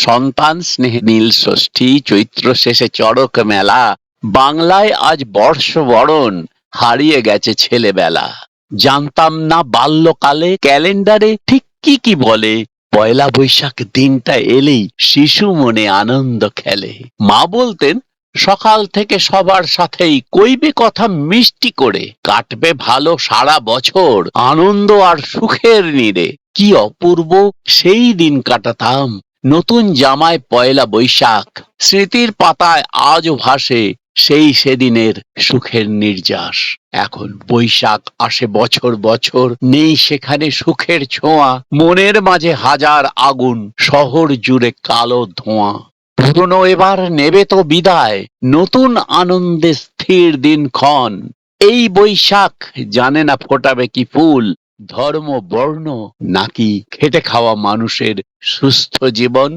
সন্তান স্নেহে নীল ষষ্ঠী, চৈত্র শেষে চড়ক মেলা, বাংলায় আজ বর্ষবরণ, হারিয়ে গেছে ছেলেবেলা। জানতাম না বাল্যকালে ক্যালেন্ডারে ঠিক কি কি বলে, পয়লা বৈশাখ দিনটা এলেই শিশু মনে আনন্দ খেলে। মা বলতেন সকাল থেকে সবার সাথেই কইবে কথা মিষ্টি করে, কাটবে ভালো সারা বছর আনন্দ আর সুখের নীড়ে। কি অপূর্ব সেই দিন কাটাতাম, নতুন জামায় পয়লা বৈশাখ, স্মৃতির পাতায় আজও ভাসে সেই সেদিনের সুখের নির্যাস। এখন বৈশাখ আসে বছর বছর, নেই সেখানে সুখের ছোঁয়া, মনের মাঝে হাজার আগুন, শহর জুড়ে কালো ধোঁয়া। পুরনো এবার নেবে তো বিদায়, নতুন আনন্দে স্থির দিনক্ষণ। এই বৈশাখ জানে না ফোটাবে কি ফুল, ধর্ম বর্ণ নাকি খেটে খাওয়া মানুষের সুস্থ জীবন।